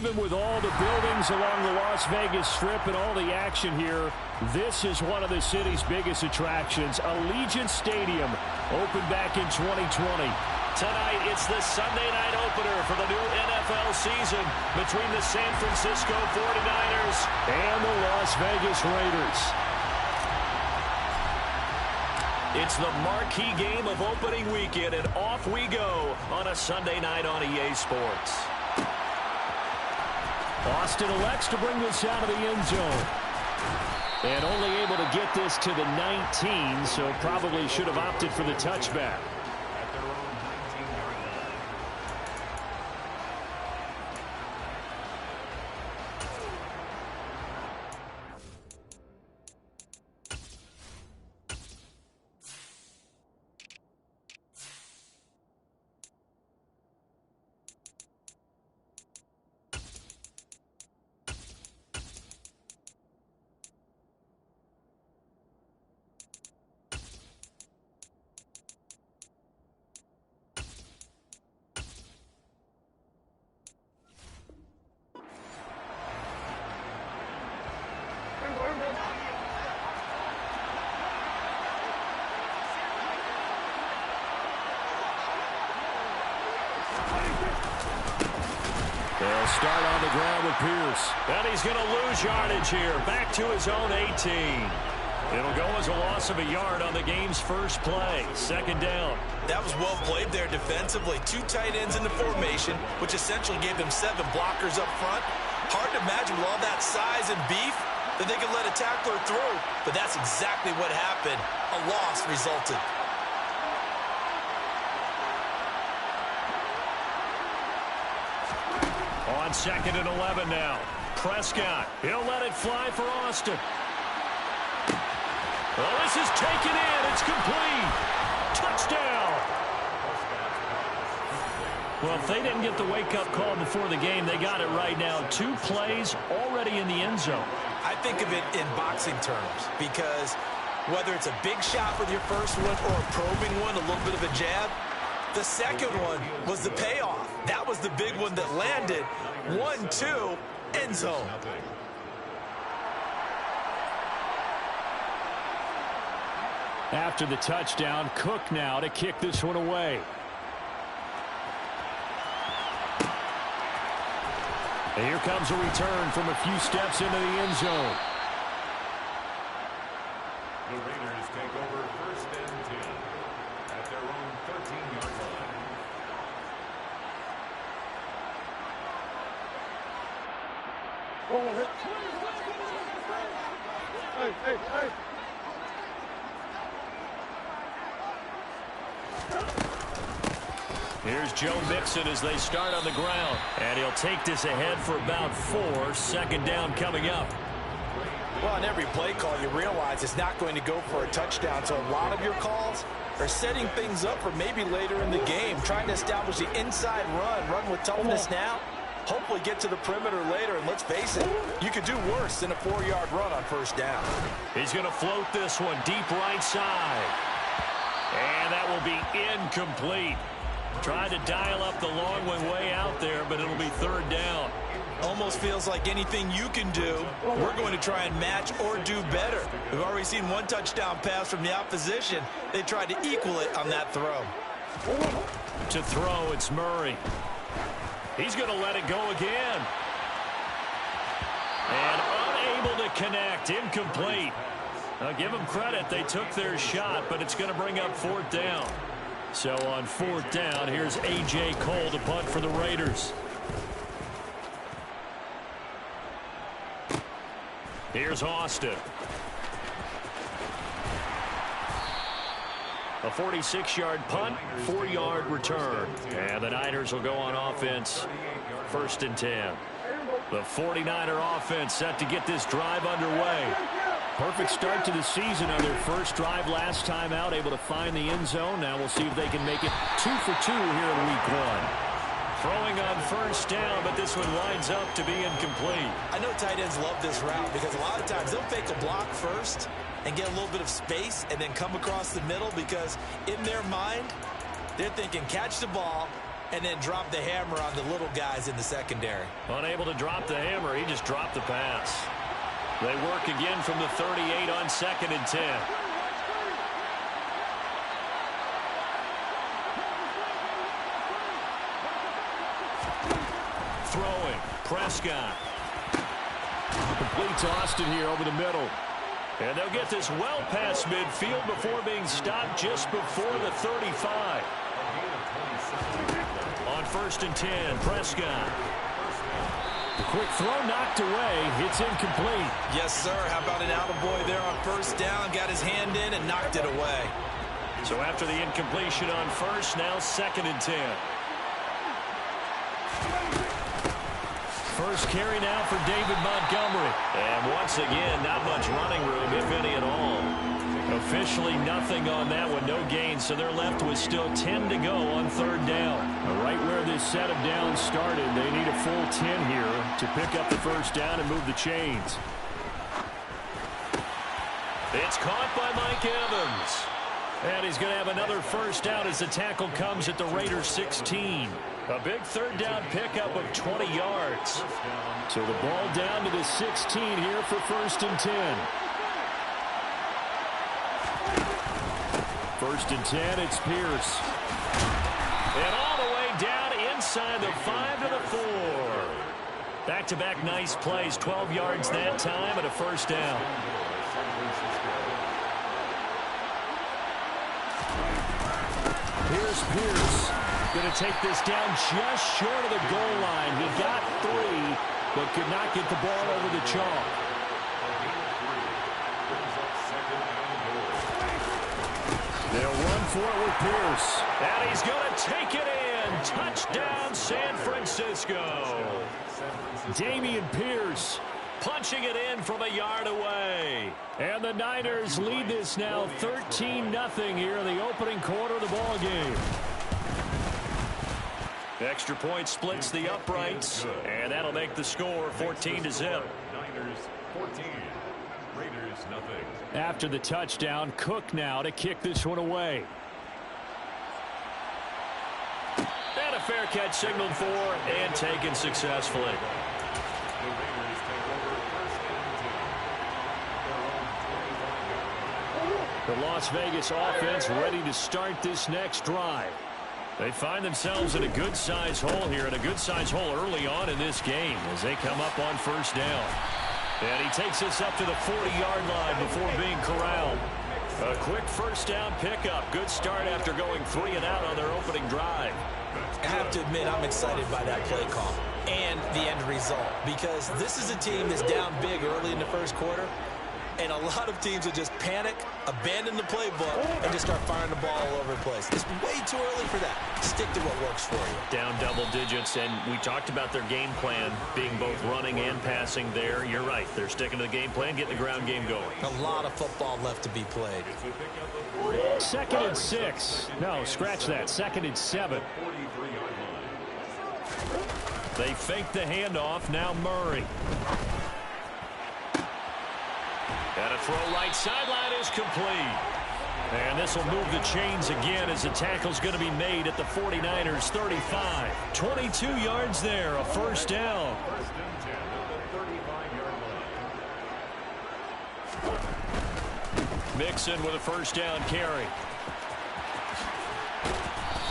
even with all the buildings along the Las Vegas Strip and all the action here, this is one of the city's biggest attractions. Allegiant Stadium opened back in 2020. Tonight, it's the Sunday night opener for the new NFL season between the San Francisco 49ers and the Las Vegas Raiders. It's the marquee game of opening weekend, and off we go on a Sunday night on EA Sports. Austin elects to bring this out of the end zone. And only able to get this to the 19, so probably should have opted for the touchback. They'll start on the ground with Pierce. And he's going to lose yardage here. Back to his own 18. It'll go as a loss of a yard on the game's first play. Second down. That was well played there defensively. 2 tight ends in the formation, which essentially gave them 7 blockers up front. Hard to imagine with all that size and beef that they could let a tackler through. But that's exactly what happened. A loss resulted. On 2nd and 11 now. Prescott. He'll let it fly for Austin. Well, this is taken in. It's complete. Touchdown. Well, if they didn't get the wake-up call before the game, they got it right now. 2 plays already in the end zone. I think of it in boxing terms because whether it's a big shot with your first one or a probing one, a little bit of a jab, the second one was the payoff. That was the big one that landed. 1-2, end zone. After the touchdown, Cook now to kick this one away. And here comes a return from a few steps into the end zone. The Raiders take over 1st and 10 at their own 13-yard line. Hey. Here's Joe Mixon as they start on the ground. And he'll take this ahead for about 4. Second down coming up. Well, on every play call, you realize it's not going to go for a touchdown. So a lot of your calls are setting things up for maybe later in the game, trying to establish the inside run with toughness now. Hopefully get to the perimeter later, and let's face it, you could do worse than a 4-yard run on 1st down. He's going to float this one deep right side. And that will be incomplete. Tried to dial up the long one way out there, but it'll be 3rd down. Almost feels like anything you can do, we're going to try and match or do better. We've already seen 1 touchdown pass from the opposition. They tried to equal it on that throw. To throw, it's Murray. He's going to let it go again. And unable to connect. Incomplete. I'll give them credit. They took their shot, but it's going to bring up 4th down. So on 4th down, here's A.J. Cole to punt for the Raiders. Here's Austin. A 46-yard punt, 4-yard return. And the Niners will go on offense, 1st and 10. The 49er offense set to get this drive underway. Perfect start to the season on their first drive last time out, able to find the end zone. Now we'll see if they can make it 2 for 2 here in week 1. Throwing on 1st down, but this one lines up to be incomplete. I know tight ends love this route because a lot of times they'll fake a block first and get a little bit of space and then come across the middle because in their mind, they're thinking catch the ball, and then drop the hammer on the little guys in the secondary. Unable to drop the hammer, he just dropped the pass. They work again from the 38 on 2nd and 10. Throwing, Prescott. Complete to Austin here over the middle. And they'll get this well past midfield before being stopped just before the 35. On 1st and 10, Prescott. The quick throw knocked away. It's incomplete. Yes, sir. How about an attaboy there on 1st down? Got his hand in and knocked it away. So after the incompletion on 1st, now 2nd and 10. First carry now for David Montgomery. And once again, not much running room, if any at all. Officially nothing on that one, no gain, so they're left with still 10 to go on 3rd down. Right where this set of downs started, they need a full 10 here to pick up the 1st down and move the chains. It's caught by Mike Evans. And he's going to have another 1st down as the tackle comes at the Raiders 16. A big 3rd down pickup of 20 yards. So the ball down to the 16 here for 1st and 10. 1st and 10, it's Pierce. And all the way down inside the 5 to the 4. Back-to-back nice plays, 12 yards that time and a 1st down. Here's Pierce. Going to take this down just short of the goal line. He got 3, but could not get the ball over the chalk. They'll run for it with Pierce. And he's going to take it in. Touchdown, San Francisco. Damian Pierce punching it in from a yard away. And the Niners lead this now 13-0 here in the opening quarter of the ball game. Extra point splits the uprights, and that'll make the score 14-0. Niners 14, Raiders nothing. After the touchdown, Cook now to kick this one away. And a fair catch signaled for and taken successfully. The Raiders take over 1st and 10. The Las Vegas offense ready to start this next drive. They find themselves in a good-sized hole here, and a good-sized hole early on in this game as they come up on 1st down. And he takes this up to the 40-yard line before being corralled. A quick 1st down pickup. Good start after going 3 and out on their opening drive. I have to admit, I'm excited by that play call and the end result, because this is a team that's down big early in the 1st quarter, and a lot of teams will just panic, abandon the playbook, and just start firing the ball all over the place. It's way too early for that. Stick to what works for you. Down double digits, and we talked about their game plan being both running and passing there. You're right. They're sticking to the game plan, getting the ground game going. A lot of football left to be played. 2nd and 6. No, scratch that. 2nd and 7. They fake the handoff. Now Murray. And a throw right sideline is complete. And this will move the chains again as the tackle's going to be made at the 49ers 35. 22 yards there, a 1st down. 1st and 10 at the 35-yard line. Mixon with a 1st down carry.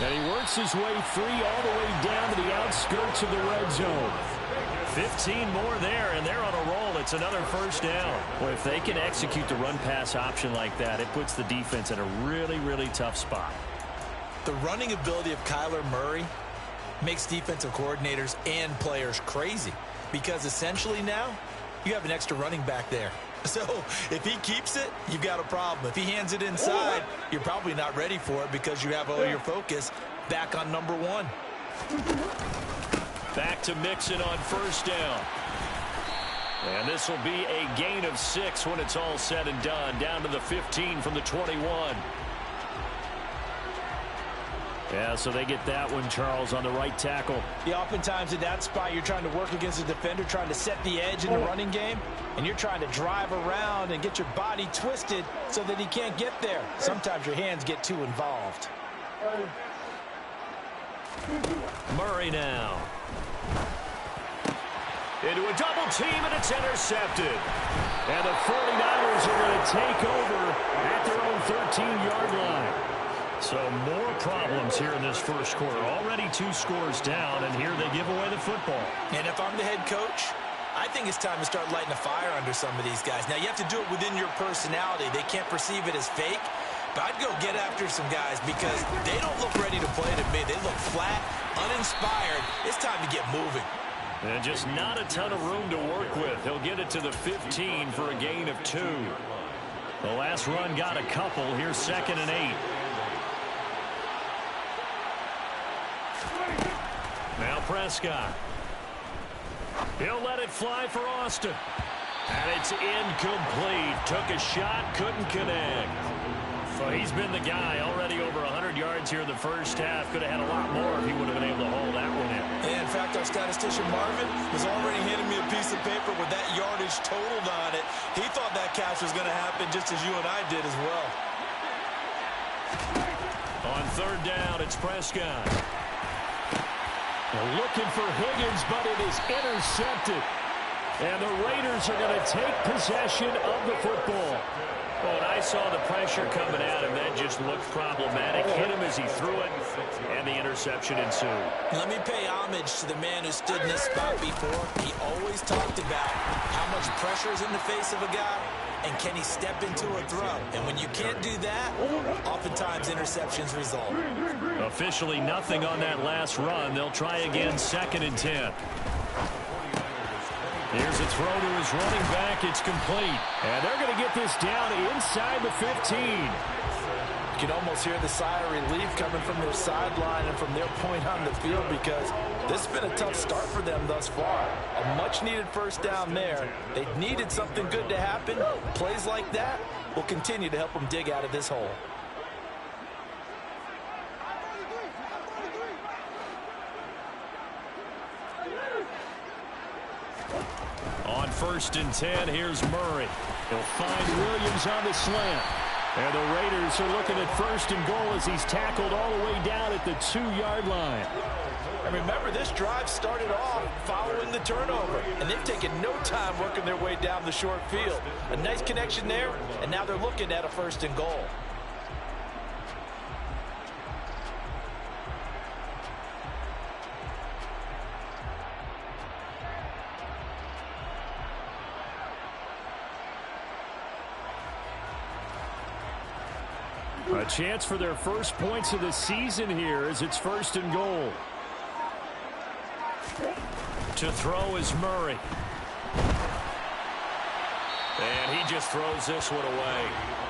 And he works his way free all the way down to the outskirts of the red zone. 15 more there, and they're on a roll. It's another 1st down. Well, if they can execute the run-pass option like that, it puts the defense in a really, really tough spot. The running ability of Kyler Murray makes defensive coordinators and players crazy, because essentially now you have an extra running back there. So if he keeps it, you've got a problem. If he hands it inside, you're probably not ready for it because you have all your focus back on number 1. Back to Mixon on 1st down. And this will be a gain of 6 when it's all said and done. Down to the 15 from the 21. Yeah, so they get that one, Charles, on the right tackle. Yeah, oftentimes in that spot, you're trying to work against the defender, trying to set the edge in the running game, and you're trying to drive around and get your body twisted so that he can't get there. Sometimes your hands get too involved. Murray now. Into a double team, and it's intercepted. And the 49ers are going to take over at their own 13-yard line. So more problems here in this first quarter. Already 2 scores down, and here they give away the football. And if I'm the head coach, I think it's time to start lighting a fire under some of these guys. Now, you have to do it within your personality. They can't perceive it as fake. But I'd go get after some guys because they don't look ready to play to me. They look flat, uninspired. It's time to get moving. And just not a ton of room to work with. He'll get it to the 15 for a gain of 2. The last run got a couple. Here's 2nd and 8. Now Prescott. He'll let it fly for Austin. And it's incomplete. Took a shot, couldn't connect. So he's been the guy. Already over 100 yards here in the first half. Could have had a lot more if he would have been able to hold that one in. Yeah, in fact, our statistician Marvin was already handing me a piece of paper with that yardage totaled on it. He thought that catch was going to happen just as you and I did as well. On 3rd down, it's Prescott. Looking for Higgins, but it is intercepted. And the Raiders are going to take possession of the football. Well, when I saw the pressure coming at him, that just looked problematic. Hit him as he threw it, and the interception ensued. Let me pay homage to the man who stood in this spot before. He always talked about how much pressure is in the face of a guy, and can he step into a throw. And when you can't do that, oftentimes interceptions result. Officially nothing on that last run. They'll try again, 2nd and 10. Here's a throw to his running back. It's complete. And they're going to get this down inside the 15. You can almost hear the sigh of relief coming from their sideline and from their point on the field because this has been a tough start for them thus far. A much-needed first down there. They needed something good to happen. Plays like that will continue to help them dig out of this hole. On 1st and 10, here's Murray. He'll find Williams on the slant. And the Raiders are looking at 1st and goal as he's tackled all the way down at the 2-yard line. And remember, this drive started off following the turnover, and they've taken no time working their way down the short field. A nice connection there, and now they're looking at a 1st and goal. A chance for their first points of the season here as it's 1st and goal. To throw is Murray. And he just throws this one away.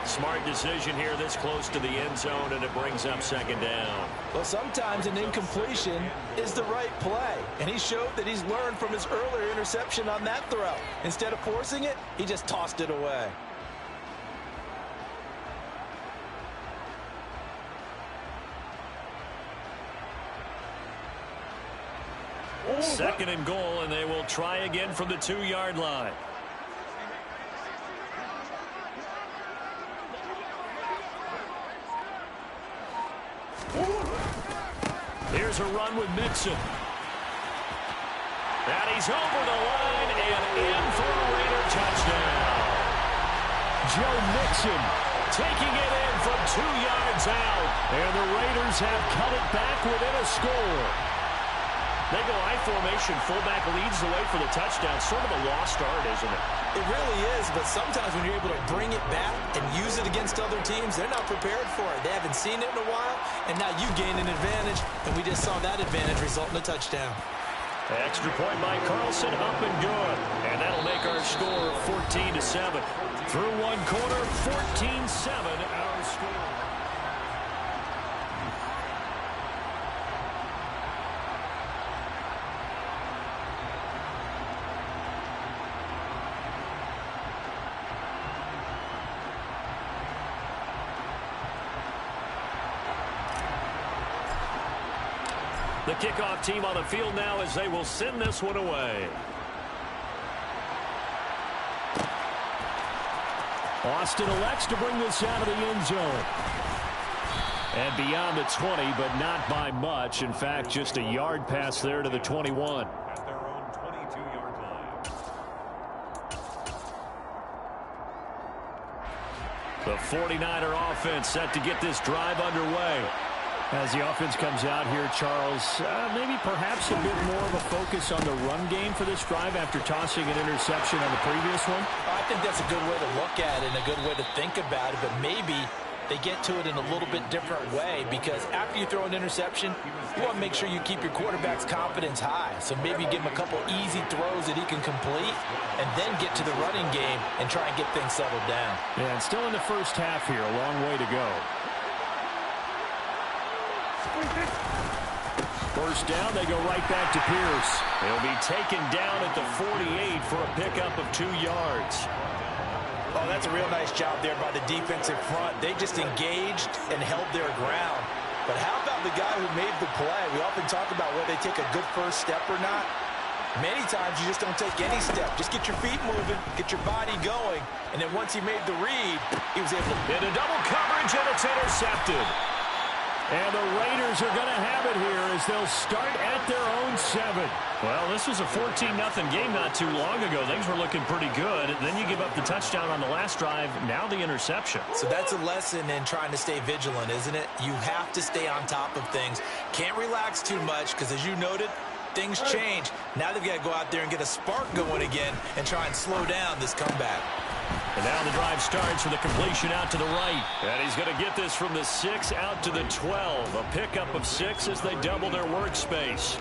Smart decision here this close to the end zone, and it brings up 2nd down. Well, sometimes an incompletion is the right play, and he showed that he's learned from his earlier interception on that throw. Instead of forcing it, he just tossed it away. Second and goal, and they will try again from the 2-yard line. Here's a run with Mixon. And he's over the line and in for a Raider touchdown. Joe Mixon taking it in from 2 yards out. And the Raiders have cut it back within a score. They go I formation. Fullback leads the way for the touchdown. Sort of a lost art, isn't it? It really is, but sometimes when you're able to bring it back and use it against other teams, they're not prepared for it. They haven't seen it in a while, and now you gain an advantage, and we just saw that advantage result in a touchdown. Extra point by Carlson, up and good. And that'll make our score 14-7. Through one quarter, 14-7 our score. The kickoff team on the field now as they will send this one away. Austin elects to bring this out of the end zone. And beyond the 20, but not by much. In fact, just a yard pass there to the 21. At their own 22-yard line. The 49er offense set to get this drive underway. As the offense comes out here, Charles, maybe perhaps a bit more of a focus on the run game for this drive after tossing an interception on the previous one? I think that's a good way to look at it and a good way to think about it, but maybe they get to it in a little bit different way, because after you throw an interception, you want to make sure you keep your quarterback's confidence high. So maybe give him a couple easy throws that he can complete and then get to the running game and try and get things settled down. Yeah, and still in the first half here, a long way to go. First down, they go right back to Pierce. He'll be taken down at the 48 for a pickup of 2 yards. Oh, that's a real nice job there by the defensive front. They just engaged and held their ground. But how about the guy who made the play? We often talk about whether they take a good first step or not. Many times you just don't take any step. Just get your feet moving, get your body going, and then once he made the read, he was able to hit a double coverage, and it's intercepted. And the Raiders are going to have it here as they'll start at their own 7. Well, this was a 14-0 game not too long ago. Things were looking pretty good. Then you give up the touchdown on the last drive. Now the interception. So that's a lesson in trying to stay vigilant, isn't it? You have to stay on top of things. Can't relax too much because, as you noted, things change. Now they've got to go out there and get a spark going again and try and slow down this comeback. And now the drive starts with a completion out to the right. And he's going to get this from the 6 out to the 12. A pickup of 6 as they double their workspace.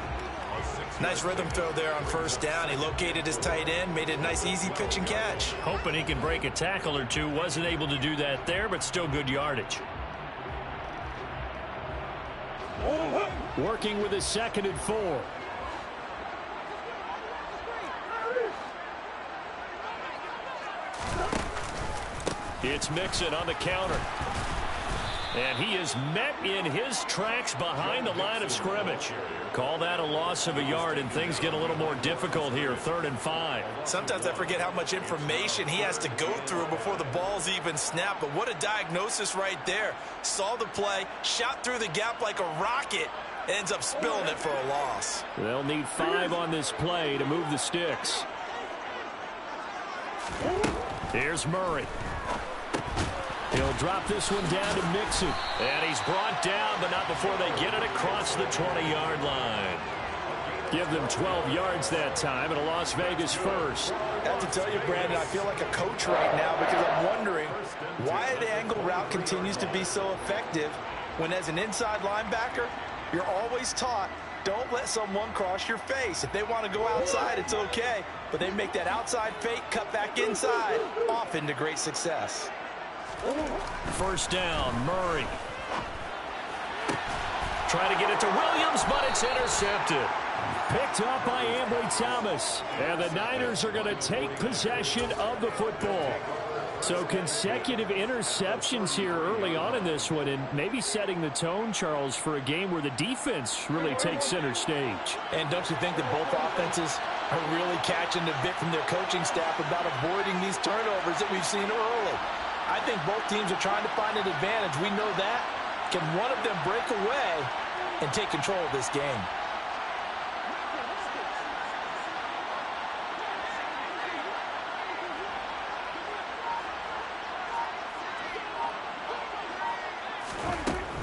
Nice rhythm throw there on first down. He located his tight end, made it a nice easy pitch and catch. Hoping he can break a tackle or two. Wasn't able to do that there, but still good yardage. Working with his 2nd and 4. It's Mixon on the counter. And he is met in his tracks behind the line of scrimmage. Call that a loss of a yard, and things get a little more difficult here. 3rd and 5. Sometimes I forget how much information he has to go through before the ball's even snapped. But what a diagnosis right there. Saw the play, shot through the gap like a rocket, ends up spilling it for a loss. They'll need 5 on this play to move the sticks. Here's Murray. He'll drop this one down to Mixon. And he's brought down, but not before they get it across the 20-yard line. Give them 12 yards that time, and a Las Vegas first. I have to tell you, Brandon, I feel like a coach right now because I'm wondering why the angle route continues to be so effective when, as an inside linebacker, you're always taught, don't let someone cross your face. If they want to go outside, it's okay. But they make that outside fake, cut back inside, often to great success. First down, Murray. Trying to get it to Williams, but it's intercepted. Picked up by Ambry Thomas. And the Niners are going to take possession of the football. So consecutive interceptions here early on in this one, and maybe setting the tone, Charles, for a game where the defense really takes center stage. And don't you think that both offenses are really catching the bit from their coaching staff about avoiding these turnovers that we've seen early? I think both teams are trying to find an advantage. We know that. Can one of them break away and take control of this game?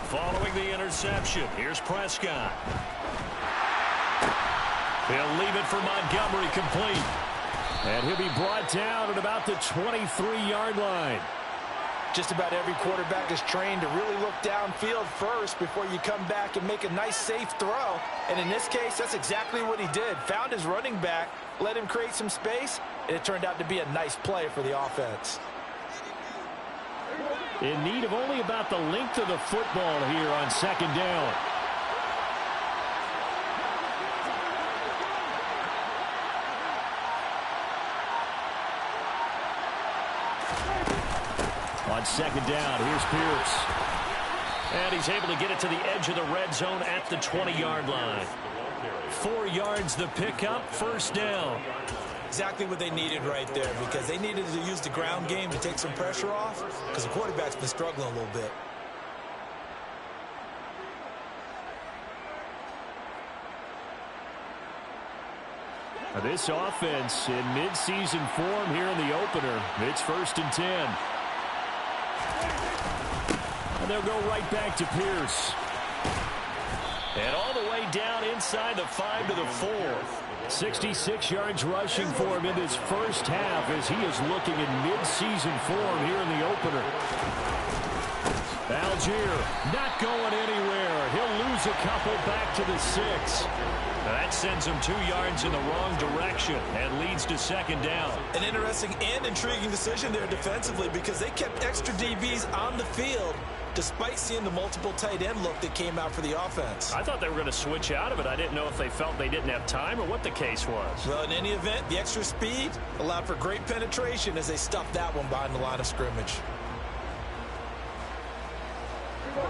Following the interception, here's Prescott. He'll leave it for Montgomery, complete. And he'll be brought down at about the 23-yard line. Just about every quarterback is trained to really look downfield first before you come back and make a nice, safe throw. And in this case, that's exactly what he did. Found his running back, let him create some space, and it turned out to be a nice play for the offense. In need of only about the length of the football here on 2nd down. On 2nd down, here's Pierce. And he's able to get it to the edge of the red zone at the 20-yard line. 4 yards the pickup, first down. Exactly what they needed right there, because they needed to use the ground game to take some pressure off because the quarterback's been struggling a little bit. This offense in midseason form here in the opener. It's 1st and 10. And they'll go right back to Pierce. And all the way down inside the 5 to the 4. 66 yards rushing for him in this first half as he is looking in midseason form here in the opener. Algier not going anywhere. He'll lose a couple back to the 6. That sends him 2 yards in the wrong direction and leads to 2nd down. An interesting and intriguing decision there defensively because they kept extra DBs on the field despite seeing the multiple tight end look that came out for the offense. I thought they were going to switch out of it. I didn't know if they felt they didn't have time or what the case was. Well, in any event, the extra speed allowed for great penetration as they stuffed that one behind the line of scrimmage.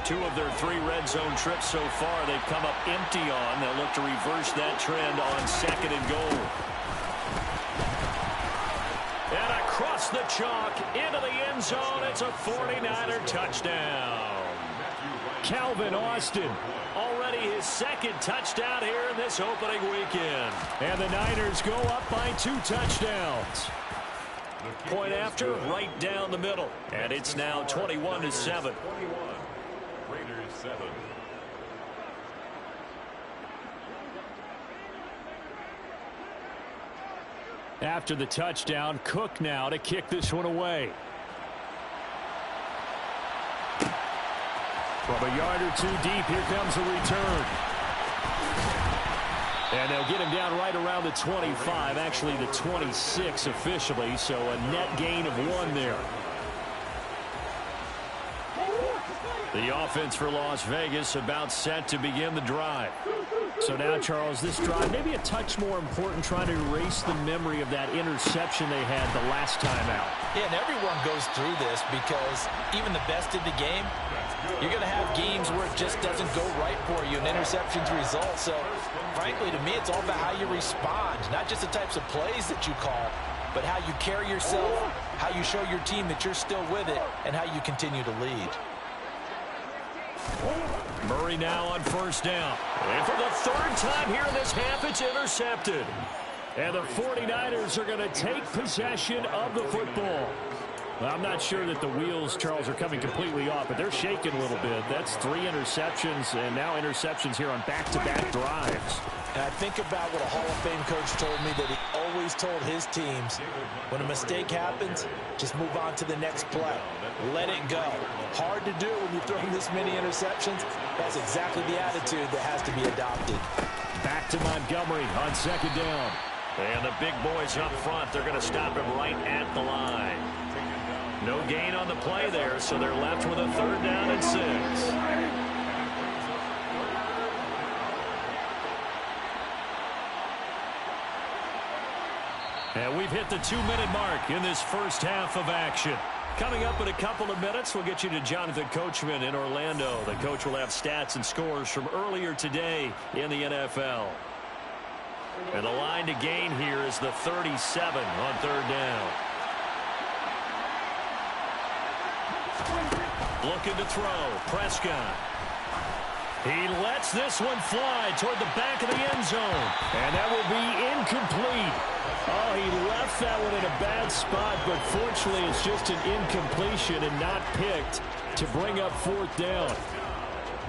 2 of their 3 red zone trips so far they've come up empty on. They'll look to reverse that trend on 2nd and goal. And across the chalk into the end zone. It's a 49er touchdown. Calvin Austin, already his 2nd touchdown here in this opening weekend. And the Niners go up by 2 touchdowns. Point after, right down the middle. And it's now 21-7. Raiders 7. After the touchdown, Cook now to kick this one away. From a yard or 2 deep, here comes a return. And they'll get him down right around the 25, actually the 26 officially, so a net gain of 1 there. The offense for Las Vegas about set to begin the drive. So now, Charles, this drive maybe a touch more important, trying to erase the memory of that interception they had the last time out. Yeah, and everyone goes through this because even the best in the game, you're going to have games where it just doesn't go right for you and interceptions result. So, frankly, to me, it's all about how you respond, not just the types of plays that you call, but how you carry yourself, how you show your team that you're still with it, and how you continue to lead. Murray now on 1st down. And for the 3rd time here in this half, it's intercepted. And the 49ers are going to take possession of the football. Well, I'm not sure that the wheels, Charles, are coming completely off, but they're shaking a little bit. That's 3 interceptions, and now interceptions here on back-to-back drives. And I think about what a Hall of Fame coach told me that he always told his teams, when a mistake happens, just move on to the next play. Let it go. Hard to do when you're throwing this many interceptions. That's exactly the attitude that has to be adopted. Back to Montgomery on 2nd down. And the big boys up front, they're going to stop him right at the line. No gain on the play there, so they're left with a 3rd down and 6. And we've hit the 2-minute mark in this first half of action. Coming up in a couple of minutes, we'll get you to Jonathan Coachman in Orlando. The coach will have stats and scores from earlier today in the NFL. And the line to gain here is the 37 on 3rd down. Looking to throw. Prescott. He lets this one fly toward the back of the end zone. And that will be incomplete. Oh, he left that one in a bad spot, but fortunately it's just an incompletion and not picked to bring up 4th down.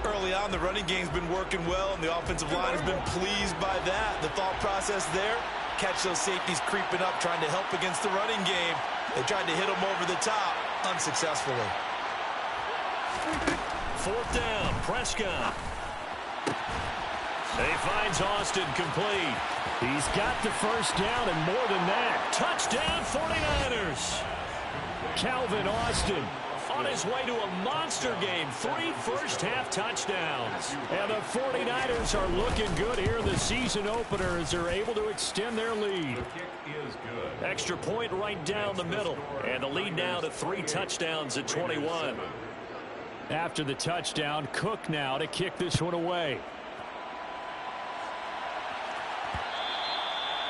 Early on, the running game's been working well, and the offensive line has been pleased by that. The thought process there, catch those safeties creeping up, trying to help against the running game. They tried to hit them over the top, unsuccessfully. 4th down, Prescott. He finds Austin complete. He's got the 1st down and more than that. Touchdown 49ers. Calvin Austin on his way to a monster game. 3 first-half touchdowns. And the 49ers are looking good here in the season opener as they're able to extend their lead. The kick is good. Extra point right down the middle. And the lead now to 3 touchdowns at 21. After the touchdown, Cook now to kick this one away.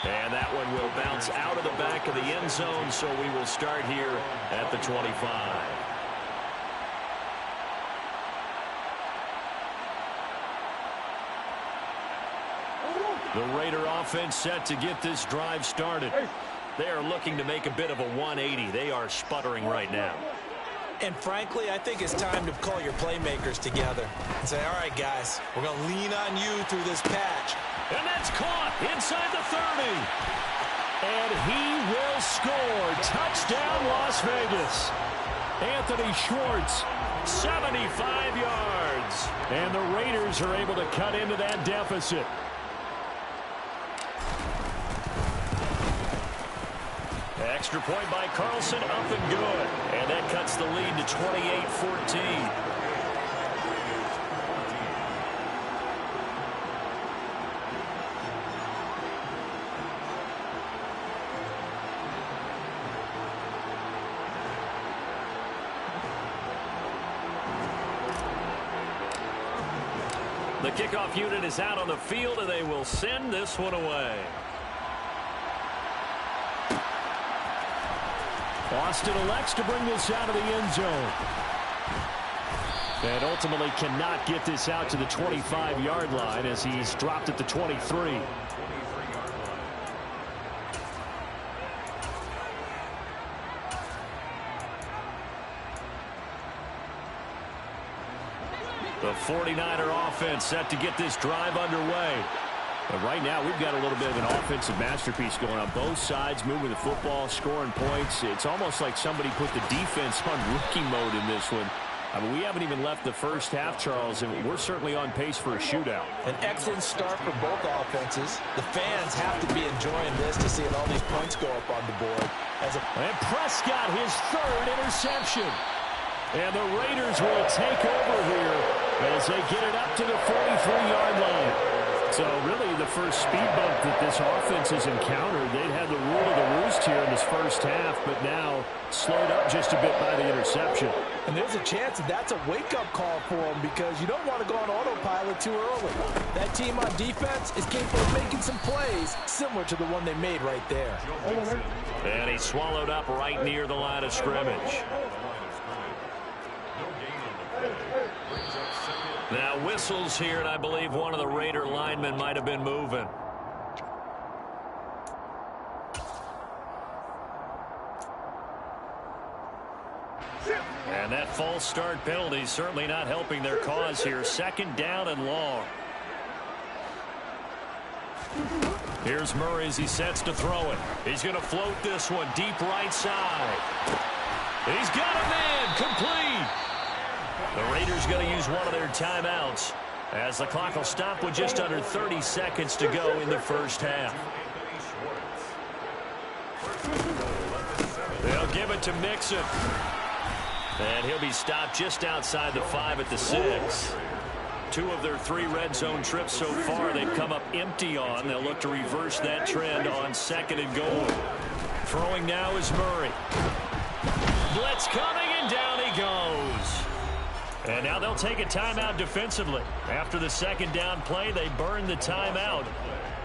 And that one will bounce out of the back of the end zone, so we will start here at the 25. The Raider offense set to get this drive started. They are looking to make a bit of a 180. They are sputtering right now. And frankly, I think it's time to call your playmakers together and say, all right, guys, we're going to lean on you through this patch. And that's caught inside the 30. And he will score. Touchdown, Las Vegas. Anthony Schwartz, 75 yards. and the Raiders are able to cut into that deficit. Extra point by Carlson, up and good. And that cuts the lead to 28-14. The kickoff unit is out on the field, and they will send this one away. Austin elects to bring this out of the end zone. And ultimately cannot get this out to the 25-yard line as he's dropped at the 23. The 49er offense set to get this drive underway. But right now, we've got a little bit of an offensive masterpiece going on both sides, moving the football, scoring points. It's almost like somebody put the defense on rookie mode in this one. I mean, we haven't even left the first half, Charles, and we're certainly on pace for a shootout. An excellent start for both offenses. The fans have to be enjoying this to see all these points go up on the board. And Prescott, his third interception. And the Raiders will take over here as they get it up to the 43-yard line. So really the first speed bump that this offense has encountered. They'd had the rule of the roost here in this first half, but now slowed up just a bit by the interception. And there's a chance that that's a wake-up call for them because you don't want to go on autopilot too early. That team on defense is capable of making some plays similar to the one they made right there. And he swallowed up right near the line of scrimmage. Now whistles here, and I believe one of the Raider linemen might have been moving. And that false start penalty is certainly not helping their cause here. Second down and long. Here's Murray as he sets to throw it. He's going to float this one deep right side. He's got a man complete. The Raiders going to use one of their timeouts as the clock will stop with just under 30 seconds to go in the first half. They'll give it to Mixon. And he'll be stopped just outside the 5 at the 6. 2 of their 3 red zone trips so far they've come up empty on. They'll look to reverse that trend on 2nd and goal. Throwing now is Murray. Blitz coming, and down he goes. And now they'll take a timeout defensively. After the second down play, they burn the timeout,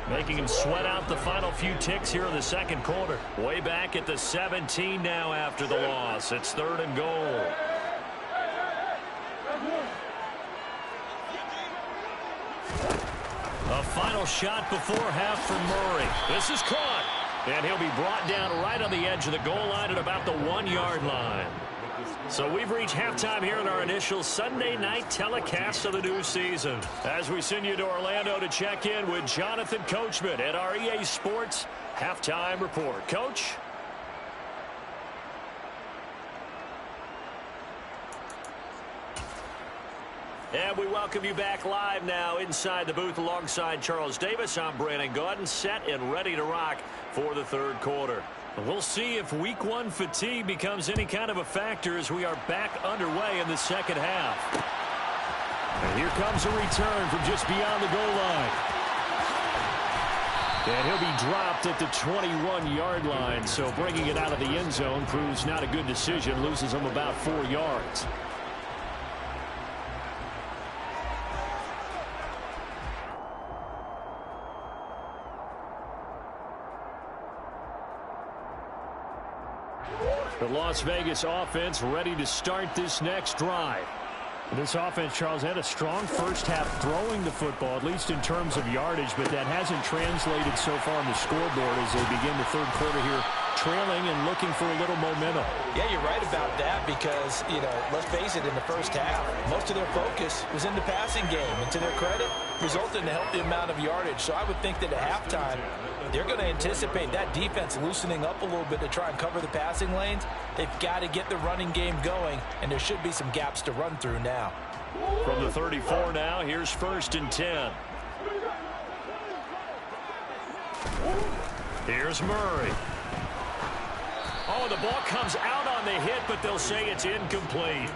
making him sweat out the final few ticks here in the second quarter. Way back at the 17 now after the loss. It's 3rd and goal. A final shot before half from Murray. This is caught. And he'll be brought down right on the edge of the goal line at about the 1-yard line. So we've reached halftime here in our initial Sunday night telecast of the new season. As we send you to Orlando to check in with Jonathan Coachman at our EA Sports Halftime Report. Coach? And we welcome you back live now inside the booth alongside Charles Davis. I'm Brandon Gaudin, set and ready to rock for the third quarter. We'll see if week 1 fatigue becomes any kind of a factor as we are back underway in the second half. And here comes a return from just beyond the goal line. And he'll be dropped at the 21-yard line, so bringing it out of the end zone proves not a good decision, loses him about 4 yards. The Las Vegas offense ready to start this next drive. This offense, Charles, had a strong first half throwing the football, at least in terms of yardage, but that hasn't translated so far on the scoreboard as they begin the third quarter here, trailing and looking for a little momentum. Yeah, you're right about that because, let's face it, in the first half, most of their focus was in the passing game. And to their credit, resulted in a healthy amount of yardage. So I would think that at halftime, they're going to anticipate that defense loosening up a little bit to try and cover the passing lanes. They've got to get the running game going, and there should be some gaps to run through now. From the 34 now, here's 1st and 10. Here's Murray. Oh, the ball comes out on the hit, but they'll say it's incomplete.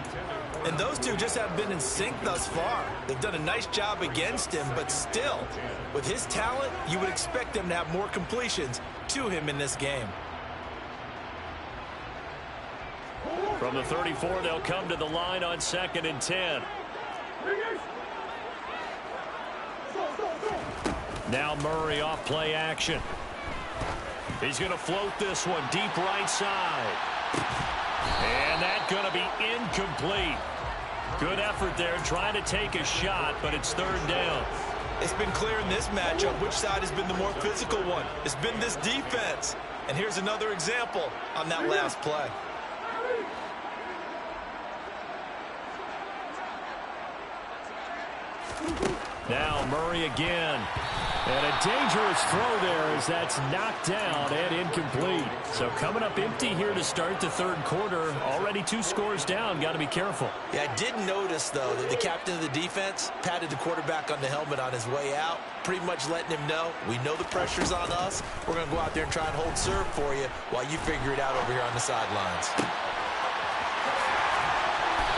And those two just haven't been in sync thus far. They've done a nice job against him, but still, with his talent, you would expect them to have more completions to him in this game. From the 34, they'll come to the line on 2nd and 10. Now Murray off play action. He's going to float this one deep right side. And that's going to be incomplete. Good effort there trying to take a shot, but it's 3rd down. It's been clear in this matchup which side has been the more physical one. It's been this defense. And here's another example on that last play. Now Murray again. And a dangerous throw there as that's knocked down and incomplete. So coming up empty here to start the third quarter. Already 2 scores down. Got to be careful. Yeah, I did notice, though, that the captain of the defense patted the quarterback on the helmet on his way out, pretty much letting him know, we know the pressure's on us. We're going to go out there and try and hold serve for you while you figure it out over here on the sidelines.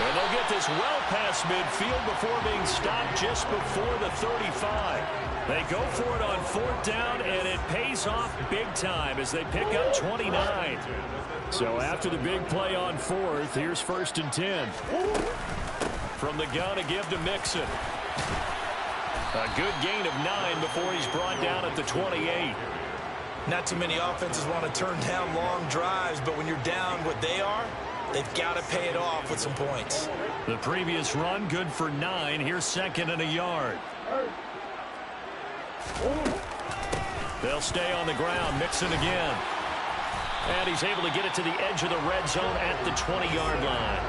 And they'll get this well past midfield before being stopped just before the 35. They go for it on 4th down, and it pays off big time as they pick up 29. So after the big play on 4th, here's 1st and 10. From the gun to give to Mixon. A good gain of 9 before he's brought down at the 28. Not too many offenses want to turn down long drives, but when you're down what they are, they've got to pay it off with some points. The previous run good for 9. Here's 2nd and a yard. They'll stay on the ground. Mixon again. And he's able to get it to the edge of the red zone at the 20-yard line.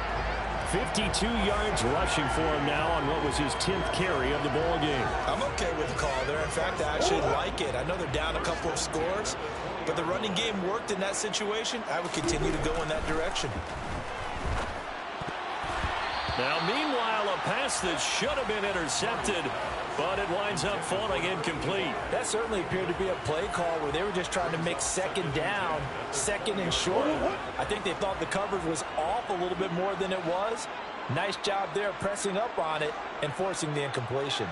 52 yards rushing for him now on what was his 10th carry of the ball game. I'm okay with the call there. In fact, I actually like it. I know they're down a couple of scores, but the running game worked in that situation. I would continue to go in that direction. Now, meanwhile, a pass that should have been intercepted, but it winds up falling incomplete. That certainly appeared to be a play call where they were just trying to make 2nd down, 2nd and short. I think they thought the coverage was off a little bit more than it was. Nice job there pressing up on it and forcing the incompletion.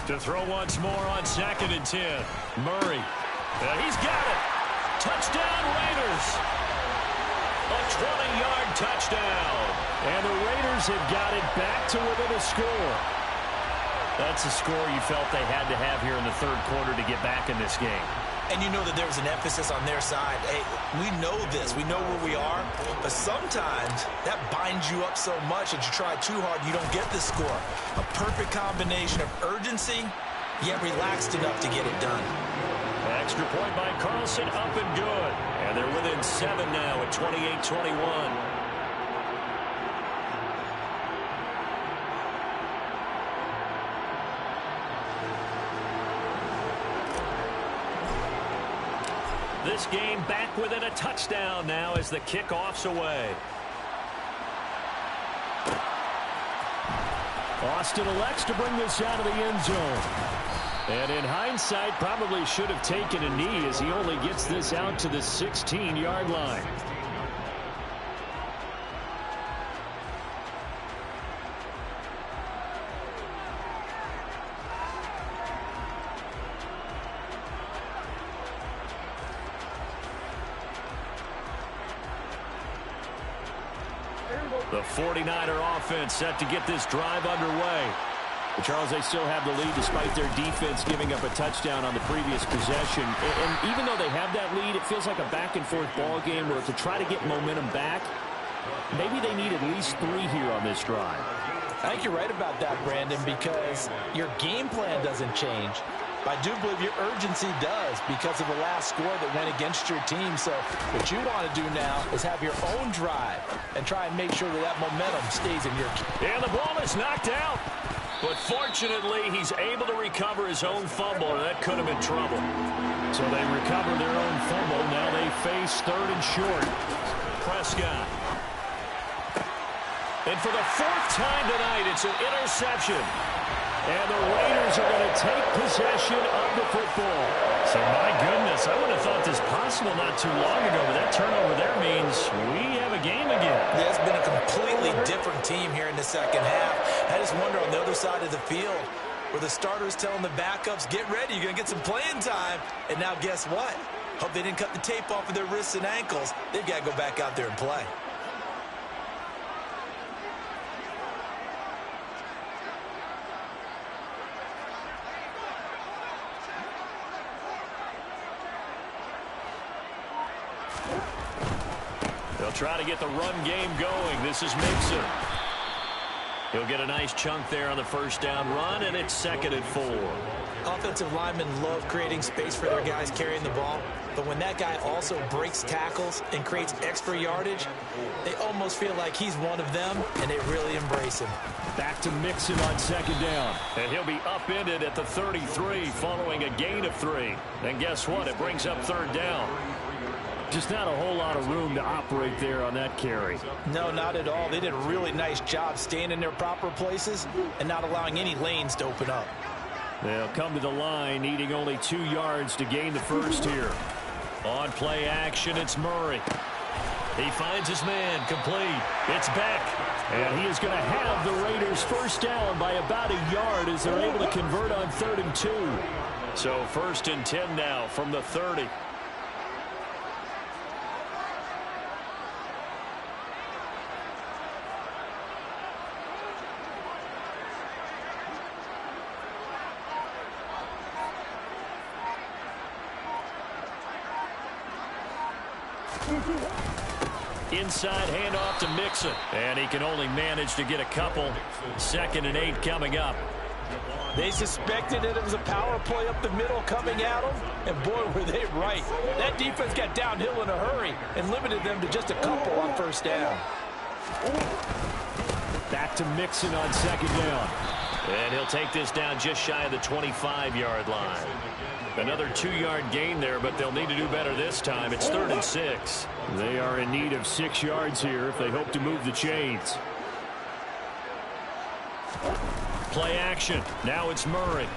To throw once more on 2nd and 10. Murray. He's got it. Touchdown, Raiders. A 20-yard touchdown. And the Raiders have got it back to within a score. That's a score you felt they had to have here in the third quarter to get back in this game. And you know that there was an emphasis on their side. Hey, we know this. We know where we are. But sometimes that binds you up so much that you try too hard, you don't get the score. A perfect combination of urgency, yet relaxed enough to get it done. Extra point by Carlson, up and good. And they're within 7 now at 28-21. This game back within a touchdown now as the kickoff's away. Austin elects to bring this out of the end zone. And in hindsight, probably should have taken a knee as he only gets this out to the 16-yard line. The 49er offense set to get this drive underway. But Charles, they still have the lead despite their defense giving up a touchdown on the previous possession. And even though they have that lead, it feels like a back-and-forth ball game where to try to get momentum back, Maybe they need at least 3 here on this drive. I think you're right about that, Brandon, because your game plan doesn't change. I do believe your urgency does because of the last score that went against your team. So what you want to do now is have your own drive and try and make sure that that momentum stays in your team. And the ball is knocked out. But fortunately, he's able to recover his own fumble, or that could have been trouble. So they recover their own fumble. Now they face 3rd and short. Prescott. And for the 4th time tonight, it's an interception. And the Raiders are going to take possession of the football. So, my goodness, I wouldn't have thought this possible not too long ago, but that turnover there means we have a game again. Yeah, it's been a completely different team here in the second half. I just wonder on the other side of the field where the starters telling the backups, get ready, you're going to get some playing time. And now guess what? Hope they didn't cut the tape off of their wrists and ankles. They've got to go back out there and play. They'll try to get the run game going. This is Mixon. He'll get a nice chunk there on the first down run, and it's 2nd and 4. Offensive linemen love creating space for their guys carrying the ball, but when that guy also breaks tackles and creates extra yardage, they almost feel like he's one of them, and they really embrace him. Back to Mixon on 2nd down. And he'll be upended at the 33 following a gain of 3. And guess what? It brings up 3rd down. Just not a whole lot of room to operate there on that carry. No, not at all. They did a really nice job staying in their proper places and not allowing any lanes to open up. They'll come to the line, needing only 2 yards to gain the first here. On play action, it's Murray. He finds his man, complete. It's Beck. And he is going to have the Raiders first down by about a yard as they're able to convert on 3rd and 2. So 1st and 10 now from the 30. Inside handoff to Mixon. And he can only manage to get a couple. 2nd and 8 coming up. They suspected that it was a power play up the middle coming at them, and boy, were they right. That defense got downhill in a hurry and limited them to just a couple on 1st down. Back to Mixon on 2nd down. And he'll take this down just shy of the 25-yard line. Another 2-yard gain there, but they'll need to do better this time. It's 3rd and 6. They are in need of 6 yards here if they hope to move the chains. Play action. Now it's Murray.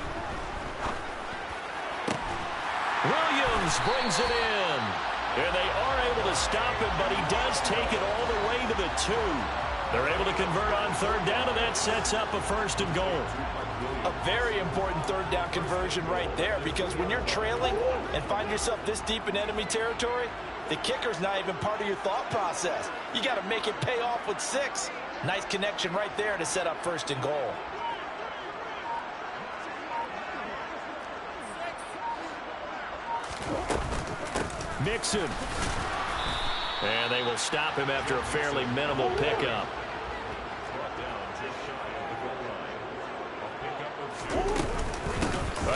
Williams brings it in. And they are able to stop him, but he does take it all the way to the 2. They're able to convert on 3rd down, and that sets up a 1st and goal. A very important 3rd down conversion right there, because when you're trailing and find yourself this deep in enemy territory, the kicker's not even part of your thought process. You got to make it pay off with 6. Nice connection right there to set up 1st and goal. Mixon. And they will stop him after a fairly minimal pickup.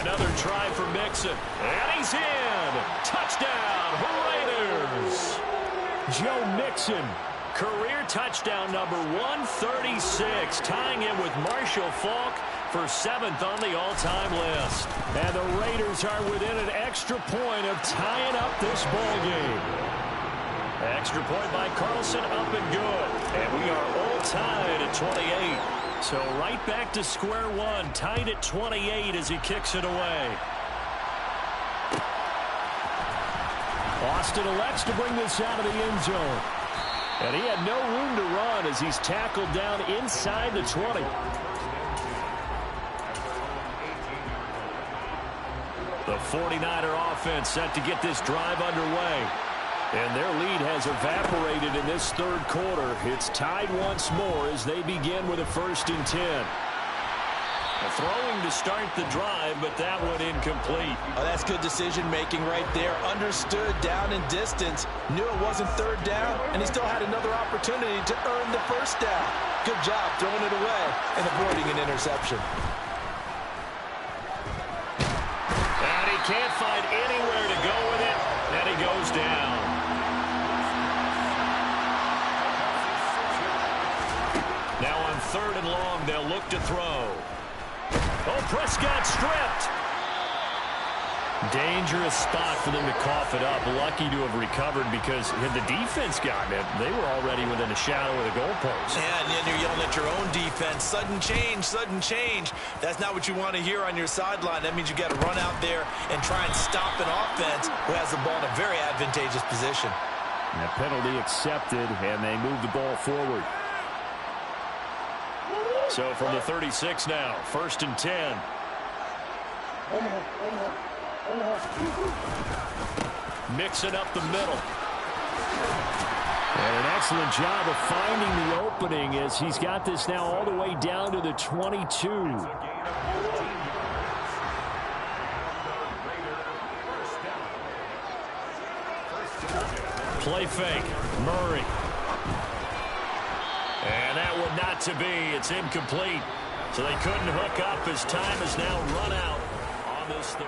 Another try for Mixon. And he's in. Touchdown, Raiders. Joe Mixon. Career touchdown number 136, tying him with Marshall Faulk for 7th on the all-time list. And the Raiders are within an extra point of tying up this ball game. Extra point by Carlson, up and good. And we are all tied at 28. So right back to square one, tied at 28 as he kicks it away. Austin elects to bring this out of the end zone. And he had no room to run as he's tackled down inside the 20. The 49er offense set to get this drive underway. And their lead has evaporated in this 3rd quarter. It's tied once more as they begin with a 1st and 10. Throwing to start the drive, but that one incomplete. Oh, that's good decision-making right there. Understood down in distance. Knew it wasn't third down, and he still had another opportunity to earn the first down. Good job throwing it away and avoiding an interception. And he can't find anywhere to go with it, and he goes down. Now on 3rd and long, they'll look to throw. Oh, Prescott stripped. Dangerous spot for them to cough it up. Lucky to have recovered because had the defense gotten it, they were already within a shadow of the goalpost. Yeah, and then you're yelling at your own defense. Sudden change, sudden change. That's not what you want to hear on your sideline. That means you got to run out there and try and stop an offense who has the ball in a very advantageous position. And a penalty accepted, and they move the ball forward. So from the 36 now, 1st and 10. Mixing up the middle. And an excellent job of finding the opening as he's got this now all the way down to the 22. Play fake. Murray. And that one not to be. It's incomplete. So they couldn't hook up as time has now run out on this third.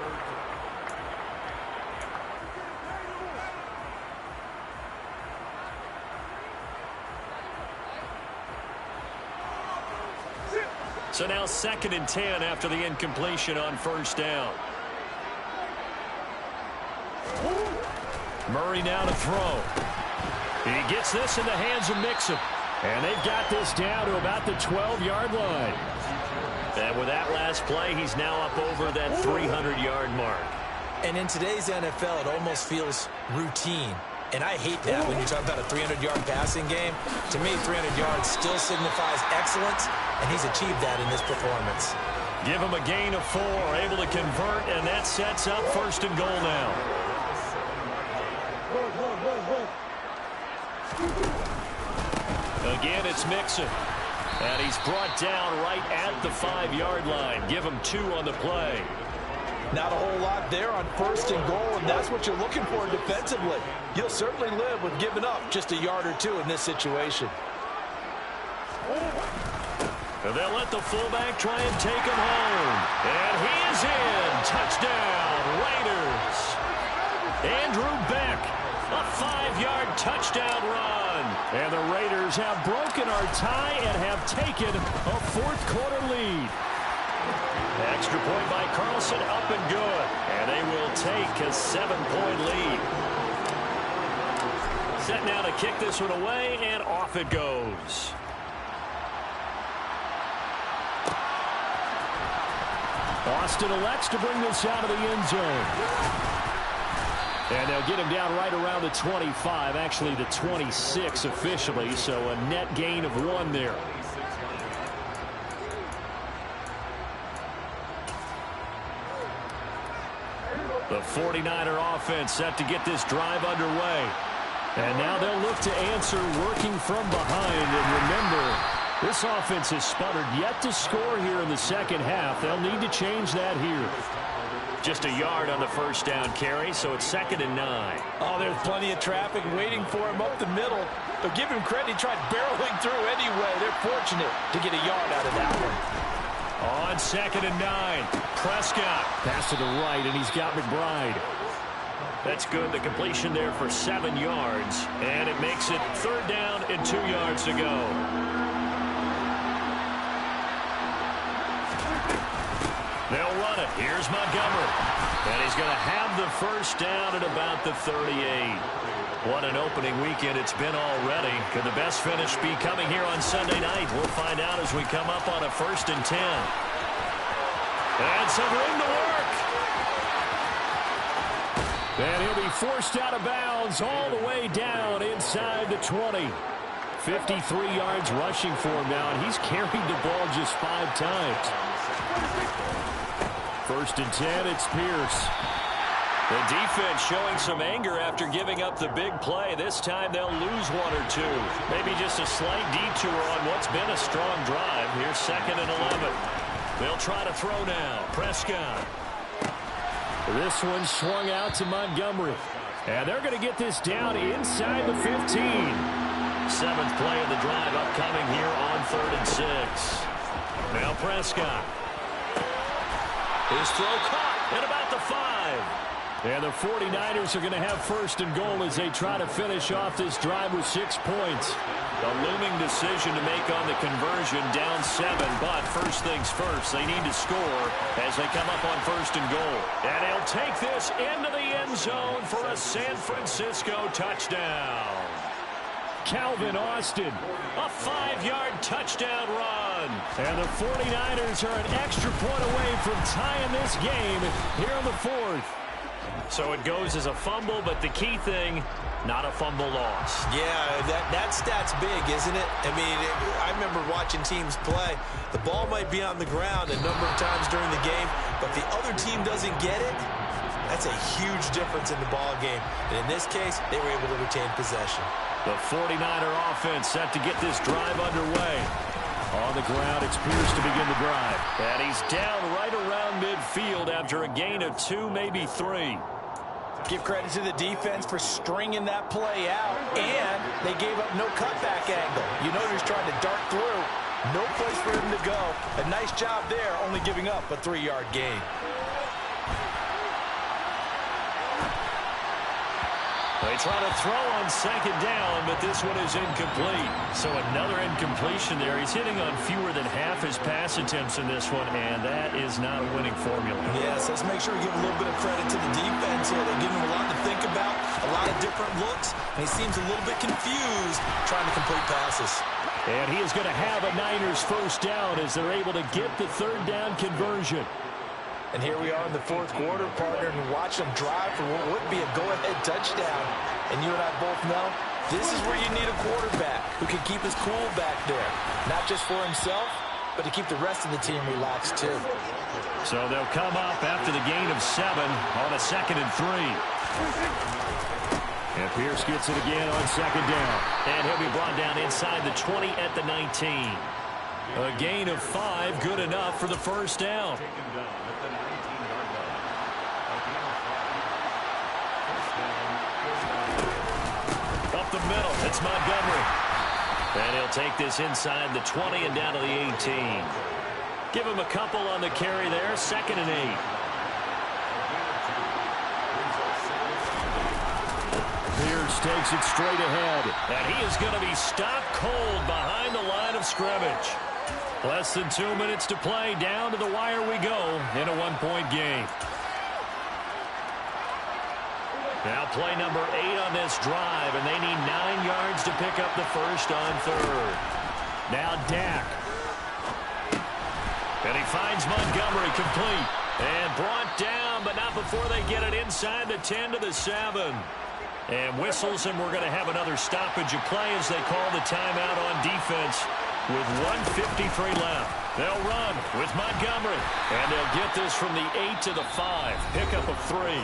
So now 2nd and 10 after the incompletion on 1st down. Murray now to throw. He gets this in the hands of Mixon. And they've got this down to about the 12-yard line. And with that last play, he's now up over that 300-yard mark. And in today's NFL, it almost feels routine. And I hate that when you talk about a 300-yard passing game. To me, 300 yards still signifies excellence, and he's achieved that in this performance. Give him a gain of 4, able to convert, and that sets up 1st and goal now. Again, it's Mixon. And he's brought down right at the 5-yard line. Give him 2 on the play. Not a whole lot there on 1st and goal, and that's what you're looking for defensively. You'll certainly live with giving up just a yard or 2 in this situation. And they'll let the fullback try and take him home. And he is in. Touchdown, Raiders. Andrew Beck, a 5-yard touchdown run. And the Raiders have broken our tie and have taken a 4th quarter lead. Extra point by Carlson, up and good. And they will take a 7-point lead. Set now to kick this one away, and off it goes. Austin elects to bring this out of the end zone. And they'll get him down right around the 25, actually the 26 officially, so a net gain of 1 there. The 49er offense set to get this drive underway. And now they'll look to answer working from behind. And remember, this offense has sputtered yet to score here in the second half. They'll need to change that here. Just a yard on the 1st down carry, so it's 2nd and 9. Oh, there's plenty of traffic waiting for him up the middle. But give him credit, he tried barreling through anyway. They're fortunate to get a yard out of that one. On 2nd and 9, Prescott. Pass to the right, and he's got McBride. That's good. The completion there for 7 yards. And it makes it 3rd down and 2 yards to go. They'll run it. Here's Montgomery. And he's going to have the 1st down at about the 38. What an opening weekend it's been already. Could the best finish be coming here on Sunday night? We'll find out as we come up on a 1st and 10. And some room to work. And he'll be forced out of bounds all the way down inside the 20. 53 yards rushing for him now, and he's carried the ball just 5 times. 1st and 10, it's Pierce. The defense showing some anger after giving up the big play. This time they'll lose 1 or 2. Maybe just a slight detour on what's been a strong drive. Here's 2nd and 11. They'll try to throw now. Prescott. This one swung out to Montgomery. And they're going to get this down inside the 15. Seventh play of the drive upcoming here on 3rd and 6. Now Prescott. His throw caught at about the 5. And the 49ers are going to have 1st and goal as they try to finish off this drive with 6 points. A looming decision to make on the conversion, down 7, but first things first, they need to score as they come up on 1st and goal. And he'll take this into the end zone for a San Francisco touchdown. Calvin Austin, a 5-yard touchdown run. And the 49ers are an extra point away from tying this game here in the 4th. So it goes as a fumble, but the key thing, not a fumble loss. Yeah, that stat's big, isn't it? I mean, I remember watching teams play. The ball might be on the ground a number of times during the game, but the other team doesn't get it. That's a huge difference in the ball game. And in this case, they were able to retain possession. The 49er offense set to get this drive underway. On the ground, it's Pierce to begin the drive. And he's down right around midfield after a gain of 2, maybe 3. Give credit to the defense for stringing that play out, and they gave up no cutback angle. You know he's trying to dart through. No place for him to go. A nice job there, only giving up a 3-yard gain. They try to throw on 2nd down, but this one is incomplete. So another incompletion there. He's hitting on fewer than half his pass attempts in this one, and that is not a winning formula. Yes, let's make sure we give a little bit of credit to the defense here. They're giving him a lot to think about, a lot of different looks, and he seems a little bit confused trying to complete passes. And he is going to have a Niners 1st down as they're able to get the 3rd down conversion. And here we are in the 4th quarter, partner, and watch them drive for what would be a go-ahead touchdown. And you and I both know this is where you need a quarterback who can keep his cool back there. Not just for himself, but to keep the rest of the team relaxed too. So they'll come up after the gain of 7 on a 2nd and 3. And Pierce gets it again on 2nd down. And he'll be brought down inside the 20 at the 19. A gain of 5, good enough for the 1st down. Up the middle, it's Montgomery. And he'll take this inside the 20 and down to the 18. Give him a couple on the carry there, 2nd and 8. Pierce takes it straight ahead. And he is going to be stopped cold behind the line of scrimmage. Less than 2 minutes to play. Down to the wire we go in a 1-point game. Now play number 8 on this drive, and they need 9 yards to pick up the 1st on 3rd. Now Dak. And he finds Montgomery complete. And brought down, but not before they get it inside the 10 to the 7. And whistles, and we're going to have another stoppage of play as they call the timeout on defense with 1:53 left. They'll run with Montgomery, and they'll get this from the 8 to the 5. Pickup of 3.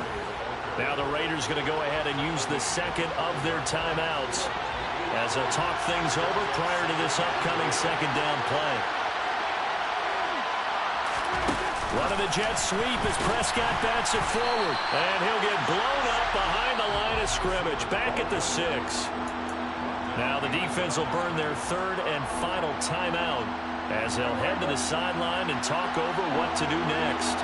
Now the Raiders going to go ahead and use the 2nd of their timeouts as they'll talk things over prior to this upcoming 2nd down play. Running the jet sweep as Prescott bats it forward. And he'll get blown up behind the line of scrimmage. Back at the 6. Now the defense will burn their 3rd and final timeout as they'll head to the sideline and talk over what to do next.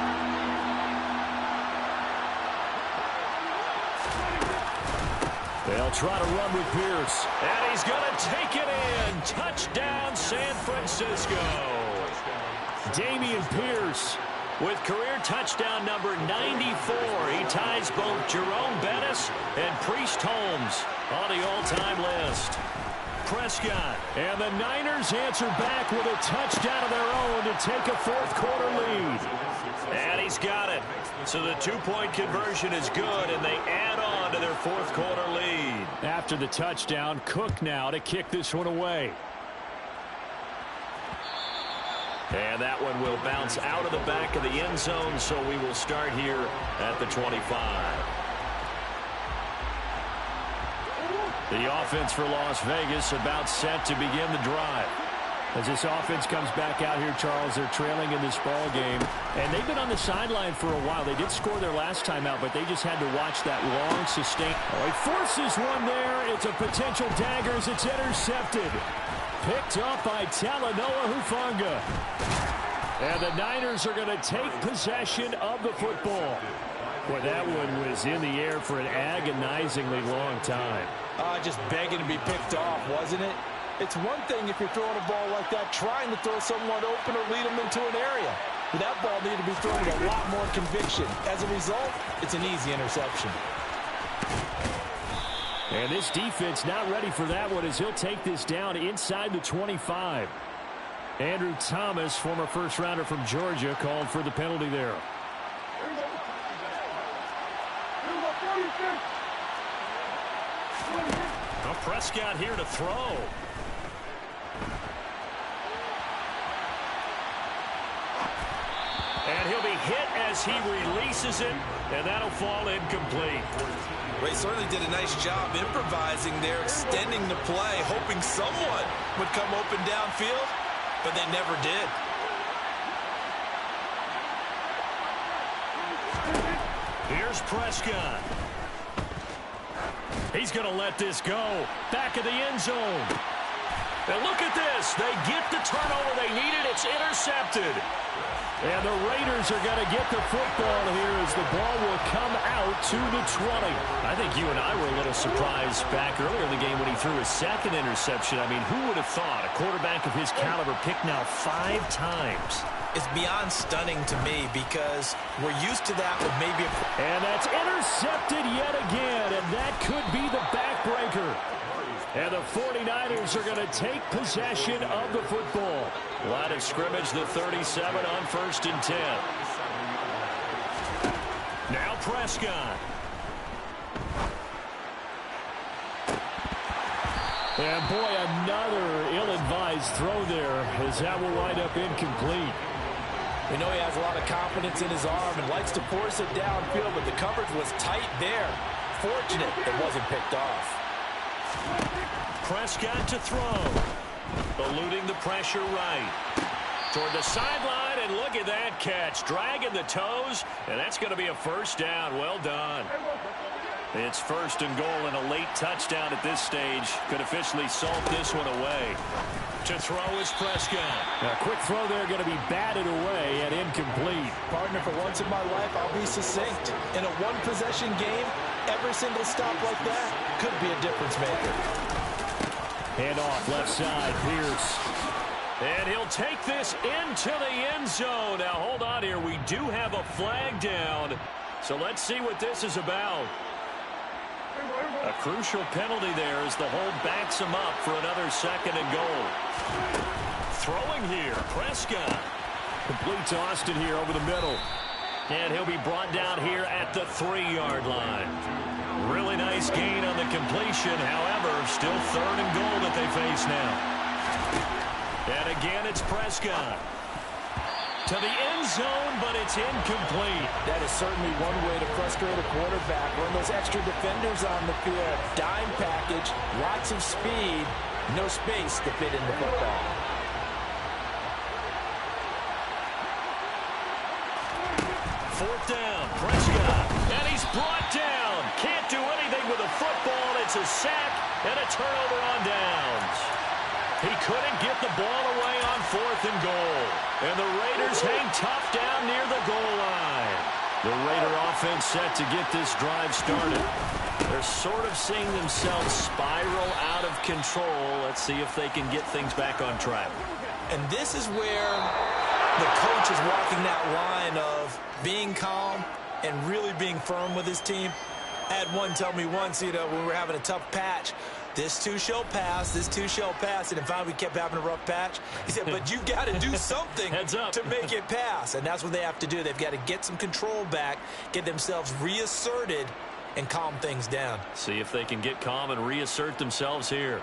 They'll try to run with Pierce. And he's going to take it in. Touchdown, San Francisco. Dameon Pierce with career touchdown number 94. He ties both Jerome Bettis and Priest Holmes on the all-time list. Prescott. And the Niners answer back with a touchdown of their own to take a 4th quarter lead. And he's got it. So the 2-point conversion is good, and they add on to their 4th quarter lead. After the touchdown, Cook now to kick this one away. And that one will bounce out of the back of the end zone, so we will start here at the 25. The offense for Las Vegas about set to begin the drive. As this offense comes back out here, Charles, they're trailing in this ball game. And they've been on the sideline for a while. They did score their last time out, but they just had to watch that long sustain. Oh, he forces one there. It's a potential dagger as it's intercepted. Picked up by Talanoa Hufanga. And the Niners are going to take possession of the football. Boy, that one was in the air for an agonizingly long time. Just begging to be picked off, wasn't it? It's one thing if you're throwing a ball like that, trying to throw someone open or lead them into an area. But that ball needed to be thrown with a lot more conviction. As a result, it's an easy interception. And this defense not ready for that one as he'll take this down inside the 25. Andrew Thomas, former first-rounder from Georgia, called for the penalty there. Well, Prescott here to throw. And he'll be hit as he releases it, and that'll fall incomplete. Well, he certainly did a nice job improvising there, extending the play, hoping someone would come open downfield, but they never did. Here's Prescott. He's going to let this go. Back of the end zone. And look at this. They get the turnover they needed. It's intercepted. And the Raiders are going to get the football here as the ball will come out to the 20. I think you and I were a little surprised back earlier in the game when he threw his second interception. I mean, who would have thought a quarterback of his caliber picked now 5 times? It's beyond stunning to me because we're used to that with maybe a... And that's intercepted yet again, and that could be the backbreaker. And the 49ers are going to take possession of the football. Line of scrimmage, the 37 on 1st and 10. Now Prescott. And boy, another ill-advised throw there as that will wind up incomplete. We know he has a lot of confidence in his arm and likes to force it downfield, but the coverage was tight there. Fortunate it wasn't picked off. Prescott to throw. Eluding the pressure right. Toward the sideline, and look at that catch. Dragging the toes, and that's going to be a first down. Well done. It's 1st and goal, and a late touchdown at this stage could officially salt this one away. To throw is Prescott. A quick throw there going to be batted away and incomplete. Partner, for once in my life, I'll be succinct. In a one-possession game, every single stop like that could be a difference maker. Hand off left side, Pierce. And he'll take this into the end zone. Now, hold on here. We do have a flag down. So let's see what this is about. A crucial penalty there as the hold backs him up for another 2nd and goal. Throwing here, Prescott. Complete to Austin here over the middle. And he'll be brought down here at the 3-yard line. Really nice gain on the completion. However, still 3rd and goal that they face now. And again, it's Prescott. To the end zone, but it's incomplete. That is certainly one way to frustrate a quarterback. Run those extra defenders on the field. Dime package, lots of speed, no space to fit in the football. Fourth down, Prescott. And he's brought down. Can't do anything with the football. It's a sack and a turnover on downs. He couldn't get the ball away on 4th and goal. And the Raiders hang tough down near the goal line. The Raider offense set to get this drive started. They're sort of seeing themselves spiral out of control. Let's see if they can get things back on track. And this is where the coach is walking that line of being calm and really being firm with his team. I had one tell me once, when we were having a tough patch, this too shall pass, this too shall pass. And in fact, we kept having a rough patch. He said, but you've got to do something to make it pass. And that's what they have to do. They've got to get some control back, get themselves reasserted, and calm things down. See if they can get calm and reassert themselves here.